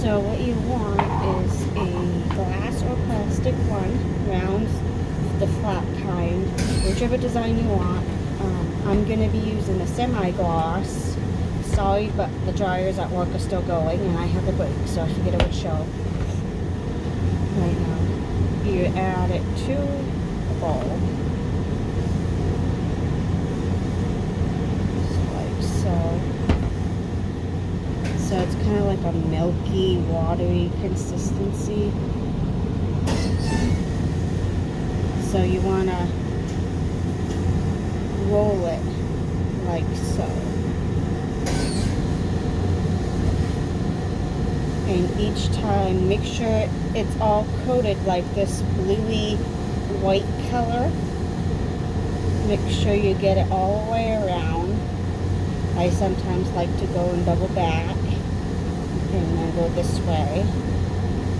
So what you want is a glass or plastic one, round, the flat kind, whichever design you want. I'm going to be using a semi-gloss. Sorry, but the dryers at work are still going and I have a break, so I figured I would show. Right now, you add it to the bowl. Like so. So it's kind of like a milky, watery consistency. So you want to roll it like so. And each time, make sure it's all coated like this bluey white color. Make sure you get it all the way around. I sometimes like to go and double back and then go this way.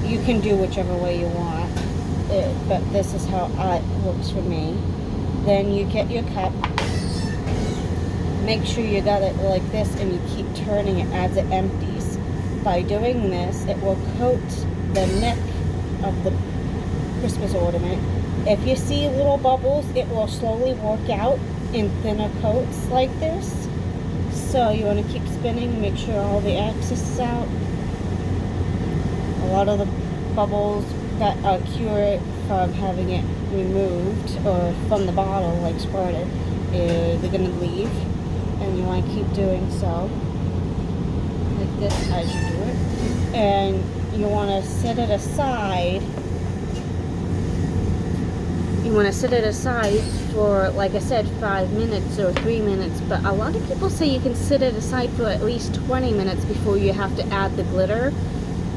You can do whichever way you want, but this is how it works for me. Then you get your cup. Make sure you got it like this and you keep turning it as it empties. By doing this, it will coat the neck of the Christmas ornament. If you see little bubbles, it will slowly work out in thinner coats like this. So you want to keep spinning, make sure all the excess is out. A lot of the bubbles that are cured from having it removed or from the bottle, like squirted, they're going to leave. And you want to keep doing so. Like this as you do it. And you want to set it aside. You want to set it aside for, like I said, 5 minutes or 3 minutes. But a lot of people say you can set it aside for at least 20 minutes before you have to add the glitter.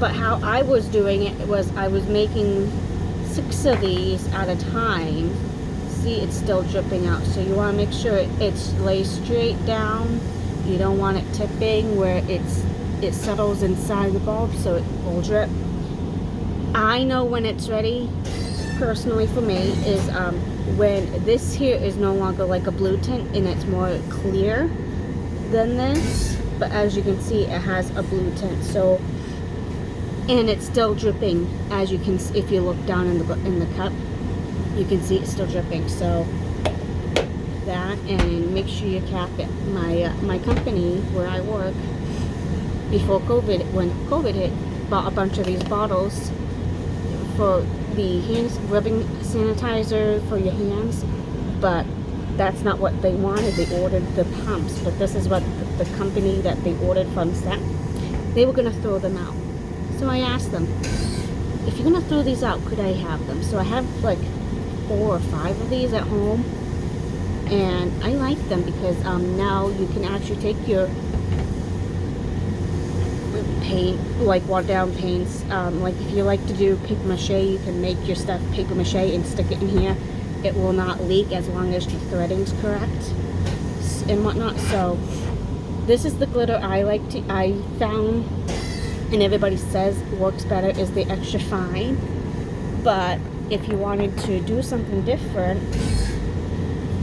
But how I was doing it was I was making 6 of these at a time. See, it's still dripping out. So you want to make sure it lays straight down. You don't want it tipping where it settles inside the bulb, so it will drip. I know when it's ready, personally for me, is when this here is no longer like a blue tint and it's more clear than this. But as you can see, it has a blue tint. So, and it's still dripping, as you can, if you look down in the cup, you can see it's still dripping. So that, and make sure you cap it. My company where I work, before COVID, when COVID hit, bought a bunch of these bottles for the hands rubbing sanitizer for your hands, but that's not what they wanted. They ordered the pumps, but this is what the company that they ordered from said. They were going to throw them out. So I asked them, if you're going to throw these out, could I have them? So I have like 4 or 5 of these at home, and I like them because now you can actually take your paint, like water down paints, like if you like to do paper mache, you can make your stuff paper mache and stick it in here. It will not leak as long as your threading's correct and whatnot. So this is the glitter I found, and everybody says works better, is the extra fine. But if you wanted to do something different,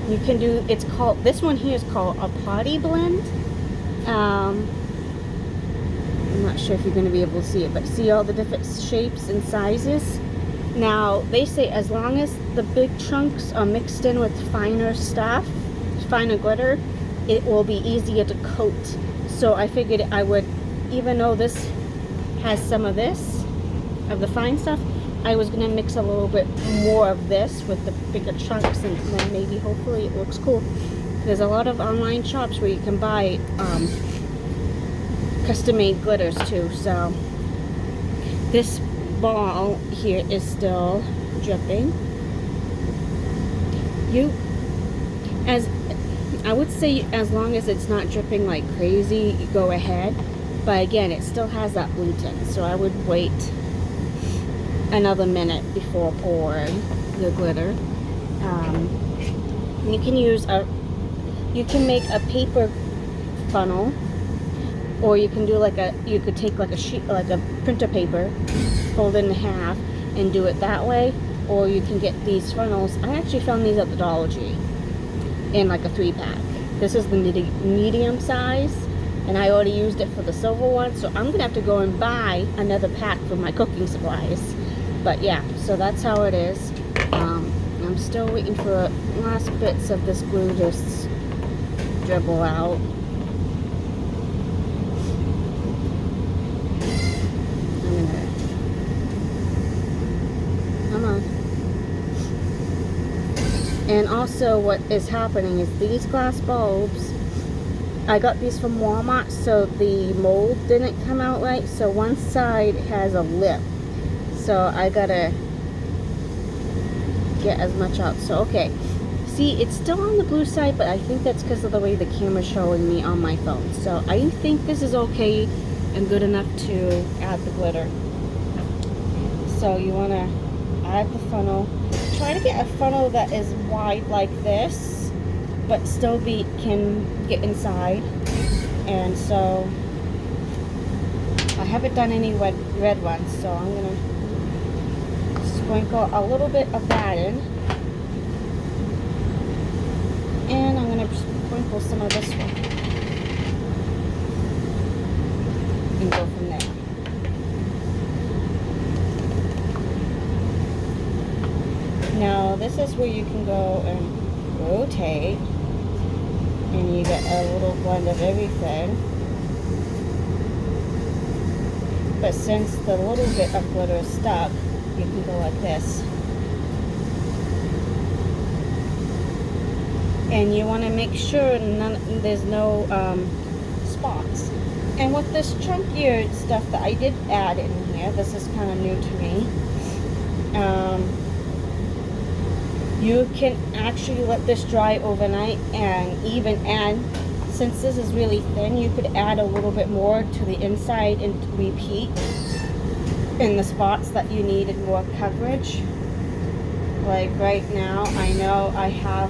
you can do, it's called, this one here is called a party blend. I'm not sure if you're going to be able to see it, but see all the different shapes and sizes. Now, they say as long as the big chunks are mixed in with finer stuff, finer glitter, it will be easier to coat. So I figured I would, even though this has some of this, of the fine stuff, I was going to mix a little bit more of this with the bigger chunks, and then maybe hopefully it looks cool. There's a lot of online shops where you can buy custom-made glitters too. So this ball here is still dripping. As I would say, as long as it's not dripping like crazy, you go ahead. But again, it still has that blue tint, so I would wait another minute before pouring the glitter. You can use you can make a paper funnel, or you can do you could take like a sheet, like a printer paper, fold it in half and do it that way. Or you can get these funnels. I actually found these at the Dollar Tree in like a 3-pack. This is the medium size. and I already used it for the silver one, so I'm gonna have to go and buy another pack for my cooking supplies. But yeah, so that's how it is. I'm still waiting for last bits of this glue just dribble out. Come on. And also what is happening is these glass bulbs, I got these from Walmart, so the mold didn't come out right, so one side has a lip, so I gotta get as much out. So okay, see, it's still on the blue side, but I think that's because of the way the camera's showing me on my phone. So I think this is okay and good enough to add the glitter. So you want to add the funnel. Try to get a funnel that is wide like this, but still can get inside. And so I haven't done any red ones, so I'm gonna sprinkle a little bit of that in, and I'm gonna sprinkle some of this one and go from there. Now this is where you can go and rotate, and you get a little blend of everything. But since the little bit of glitter is stuck, you can go like this. And you want to make sure there's no spots. And with this chunkier stuff that I did add in here, this is kind of new to me. You can actually let this dry overnight and even add, since this is really thin, you could add a little bit more to the inside and repeat in the spots that you needed more coverage. Like right now, I know I have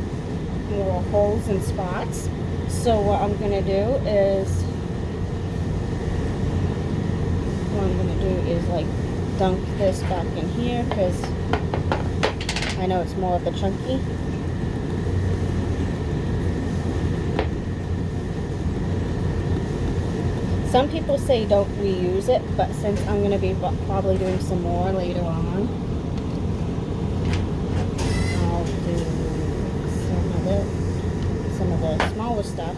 more holes and spots. So what I'm gonna do is like dunk this back in here, because I know it's more of the chunky. Some people say don't reuse it, but since I'm going to be probably doing some more later on, I'll do some of the smaller stuff.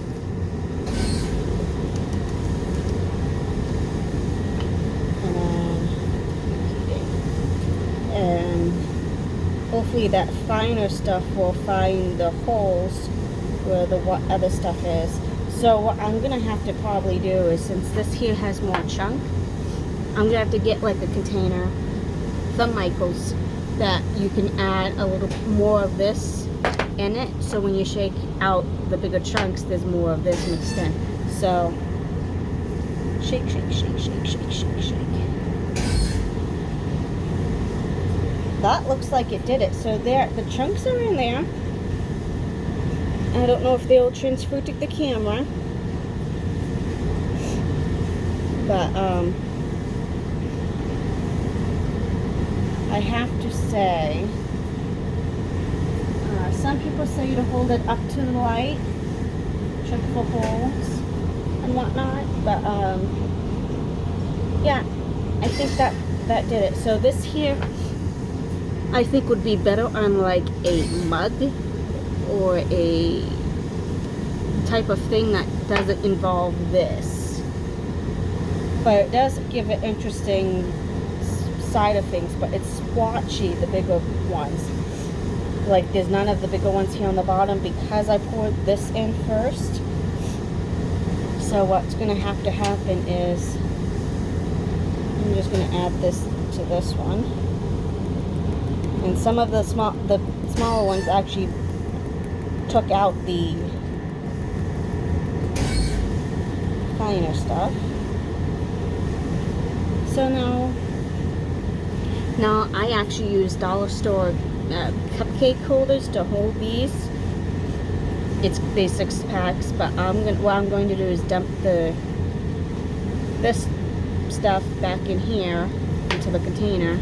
And hopefully that finer stuff will find the holes where the other stuff is. So what I'm gonna have to probably do is, since this here has more chunk, I'm gonna have to get like a container, some Michaels, that you can add a little more of this in it, so when you shake out the bigger chunks, there's more of this mixed in. So shake, shake, shake, shake, shake, shake, shake. That looks like it did it. So there, the chunks are in there. I don't know if they'll transfer to the camera, but I have to say, some people say to hold it up to the light, check for holes and whatnot, but yeah, I think that did it. So this here, I think would be better on like a mug or a type of thing that doesn't involve this, but it does give it interesting side of things. But it's splotchy, the bigger ones. Like there's none of the bigger ones here on the bottom because I poured this in first. So what's gonna have to happen is I'm just gonna add this to this one, and some of the smaller ones actually took out the finer stuff. So now I actually use dollar store cupcake holders to hold these. It's basic packs, but what I'm going to do is dump this stuff back in here into the container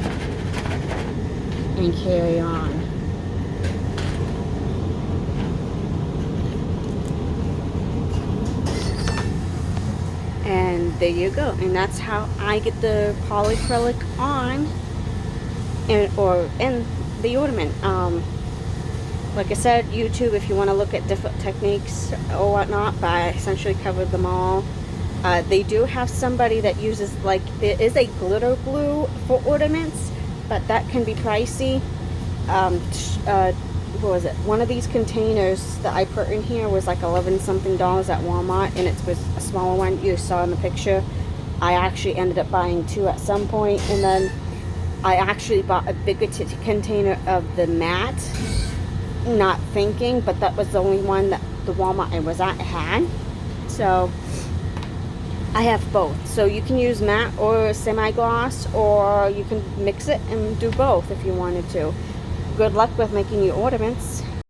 and carry on. And there you go. And that's how I get the polycrilic on in the ornament. Like I said, YouTube, if you want to look at different techniques or whatnot, but I essentially covered them all. They do have somebody that uses, like, there is a glitter glue for ornaments, but that can be pricey. What was it? One of these containers that I put in here was like 11 something dollars at Walmart, and it was a smaller one you saw in the picture. I actually ended up buying 2 at some point, and then I actually bought a bigger container of the matte, not thinking, but that was the only one that the Walmart I was at had. So I have both. So you can use matte or semi-gloss, or you can mix it and do both if you wanted to. Good luck with making your ornaments.